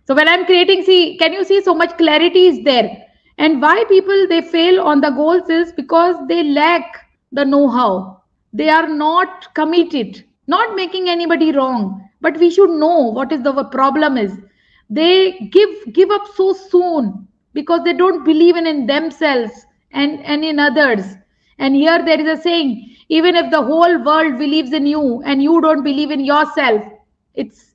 So when I'm creating, see, can you see so much clarity is there? And why people they fail on the goals is because they lack the know-how. They are not committed, not making anybody wrong, but we should know what is the problem is. They give up so soon because they don't believe in themselves and in others. And here there is a saying, even if the whole world believes in you and you don't believe in yourself, it's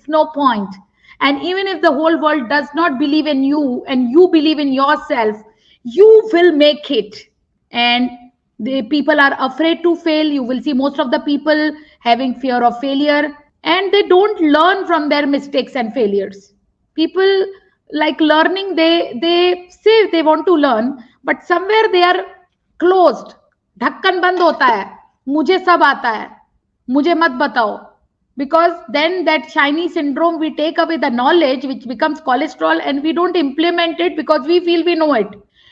no point. And even if the whole world does not believe in you and you believe in yourself, you will make it. And the people are afraid to fail. You will see most of the people having fear of failure, and they don't learn from their mistakes and failures. People like learning, they say they want to learn, but somewhere they are closed. ढक्कन बंद होता है, मुझे सब आता है, मुझे मत बताओ. Because then that shiny syndrome, we take away the knowledge, which becomes cholesterol, and we don't implement it because we feel we know it.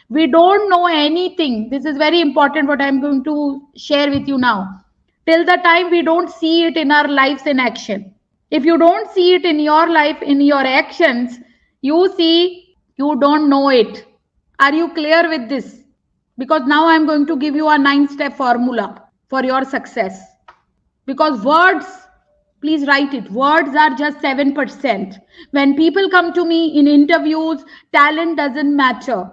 We don't know anything. This is very important what I'm going to share with you now. Till the time we don't see it in our lives in action. If you don't see it in your life, in your actions, you see, you don't know it. Are you clear with this? Because now I'm going to give you a 9-step formula for your success. Because words, please write it. Words are just 7%. When people come to me in interviews, talent doesn't matter.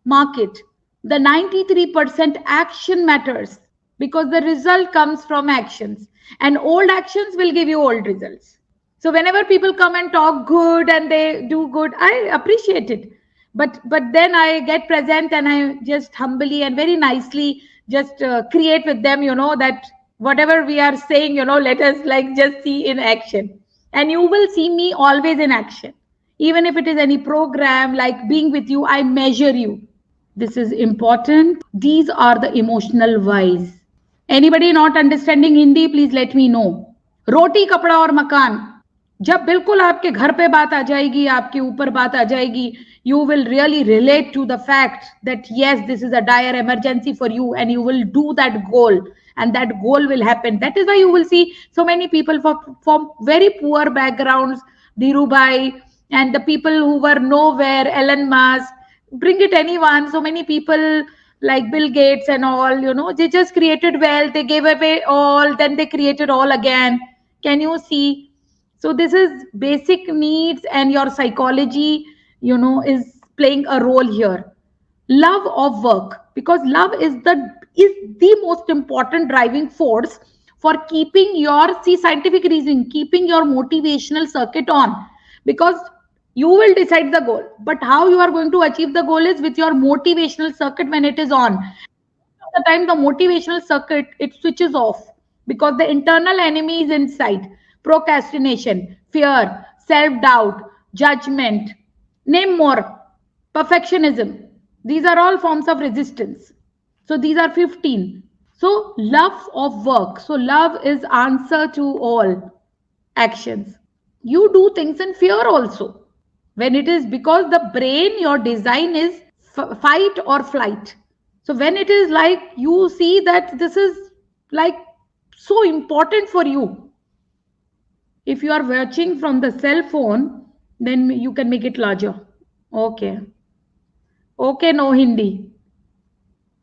Mark it. The 93% action matters because the result comes from actions. And old actions will give you old results. So whenever people come and talk good and they do good, I appreciate it. But then I get present and I just humbly and very nicely just create with them, that whatever we are saying, let us like just see in action. And you will see me always in action. Even if it is any program, like being with you, I measure you. This is important. These are the emotional whys. Anybody not understanding Hindi, please let me know. Roti, kapda और मकान. जब बिल्कुल आपके घर पे बात आ जाएगी, आपके ऊपर बात आ जाएगी, you will really relate to the fact that yes, this is a dire emergency for you, and you will do that goal, and that goal will happen. That is why you will see so many people from very poor backgrounds, Dhirubhai, and the people who were nowhere, Elon Musk, bring it anyone, so many people like Bill Gates and all, they just created wealth, they gave away all, then they created all again. Can you see? So this is basic needs, and your psychology, is playing a role here. Love of work, because love is the most important driving force for keeping your, scientific reason, keeping your motivational circuit on. Because you will decide the goal, but how you are going to achieve the goal is with your motivational circuit when it is on. At the time the motivational circuit, it switches off because the internal enemy is inside. Procrastination, fear, self-doubt, judgment, name more, perfectionism. These are all forms of resistance. So these are 15. So love of work. So love is answer to all actions. You do things in fear also. When it is because the brain, your design is fight or flight. So when it is like you see that this is like so important for you. If you are watching from the cell phone, then you can make it larger. Okay. Okay, no Hindi.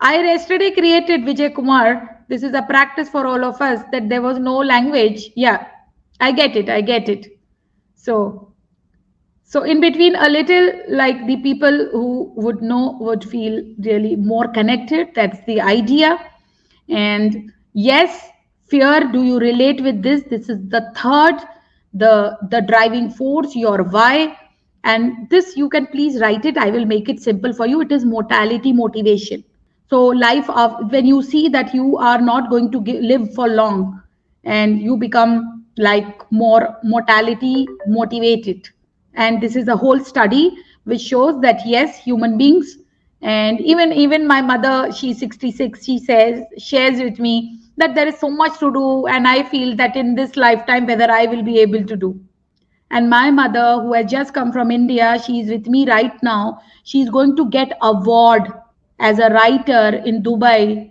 I yesterday created Vijay Kumar. This is a practice for all of us that there was no language. Yeah, I get it. So in between a little, like the people who would know would feel really more connected. That's the idea. And yes, fear, do you relate with this? This is the third, the driving force, your why. And this you can please write it. I will make it simple for you. It is mortality motivation. So life of when you see that you are not going to live for long and you become like more mortality motivated. And this is a whole study which shows that yes, human beings, and even my mother, she's 66, she shares with me that there is so much to do, and I feel that in this lifetime whether I will be able to do. And my mother, who has just come from India, she is with me right now. She's going to get award as a writer in Dubai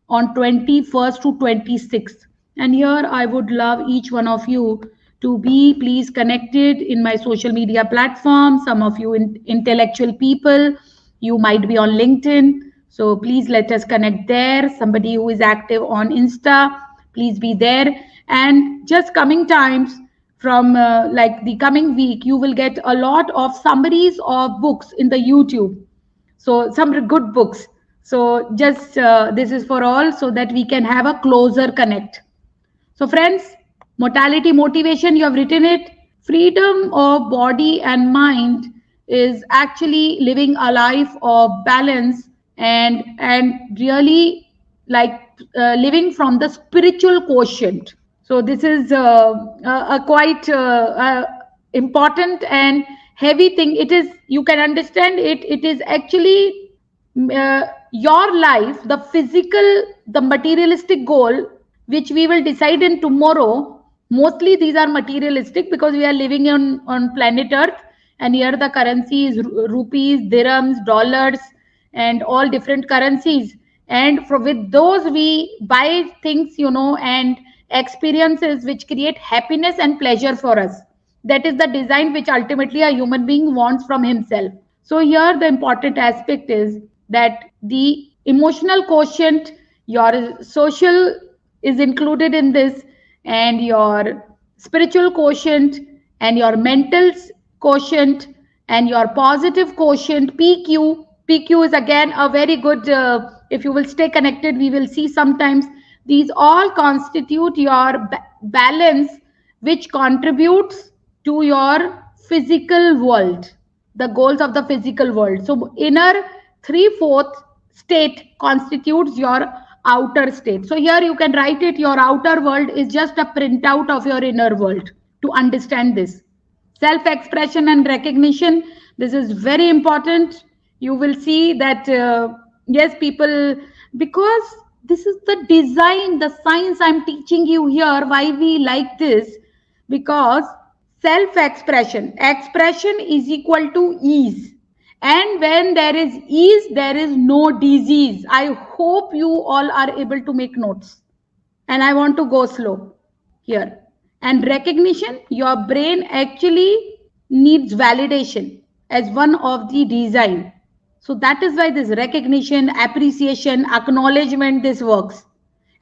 on 21st to 26th. And here I would love each one of you to be, please connected in my social media platform. Some of you intellectual people, you might be on LinkedIn. So please let us connect there. Somebody who is active on Insta, please be there. And just coming times, from like the coming week, you will get a lot of summaries of books in the YouTube. So some good books. So just this is for all, so that we can have a closer connect. So friends, mortality motivation, you have written it. Freedom of body and mind is actually living a life of balance, and really like living from the spiritual quotient. So this is a quite important and heavy thing. It is, you can understand it. It is actually your life, the physical, the materialistic goal, which we will decide in tomorrow. Mostly these are materialistic because we are living on planet Earth, and here the currency is rupees, dirhams, dollars, and all different currencies. And with those we buy things, and experiences which create happiness and pleasure for us. That is the design which ultimately a human being wants from himself. So here the important aspect is that the emotional quotient, your social is included in this, and your spiritual quotient, and your mental quotient, and your positive quotient, PQ. PQ is again a very good, if you will stay connected, we will see sometimes these all constitute your balance, which contributes to your physical world, the goals of the physical world. So inner 3/4 state constitutes your outer state. So here you can write it, your outer world is just a printout of your inner world, to understand this. Self-expression and recognition, this is very important. You will see that, yes, people, because this is the design, the science I'm teaching you here, why we like this, because self-expression, expression is equal to ease. And when there is ease, there is no disease. I hope you all are able to make notes. And I want to go slow here. And recognition, your brain actually needs validation as one of the design. So that is why this recognition, appreciation, acknowledgement, this works.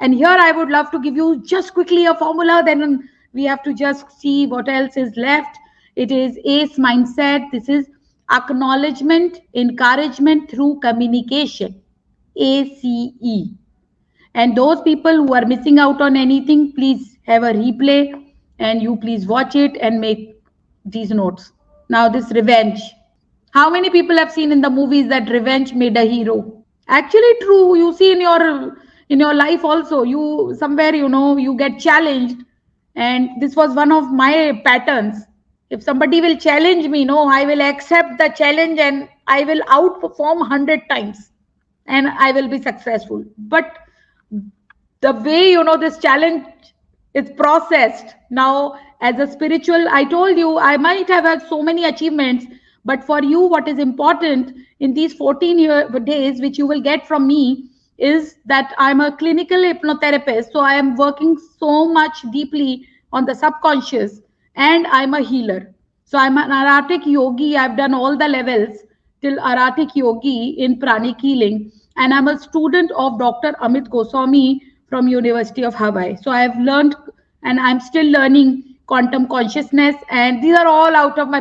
And here I would love to give you just quickly a formula, then we have to just see what else is left. It is ACE mindset. This is acknowledgement, encouragement through communication, ACE. And those people who are missing out on anything, please have a replay and you please watch it and make these notes. Now this revenge. How many people have seen in the movies that revenge made a hero? Actually true. You see in your life also, you somewhere, you get challenged, and this was one of my patterns. If somebody will challenge me, I will accept the challenge and I will outperform 100 times and I will be successful. But the way, this challenge is processed now as a spiritual, I told you, I might have had so many achievements, but for you, what is important in these 14 days, which you will get from me, is that I'm a clinical hypnotherapist. So I am working so much deeply on the subconscious, and I'm a healer. So I'm an Aratic yogi. I've done all the levels till Aratic yogi in pranic healing. And I'm a student of Dr. Amit Goswami from University of Hawaii. So I've learned, and I'm still learning quantum consciousness. And these are all out of my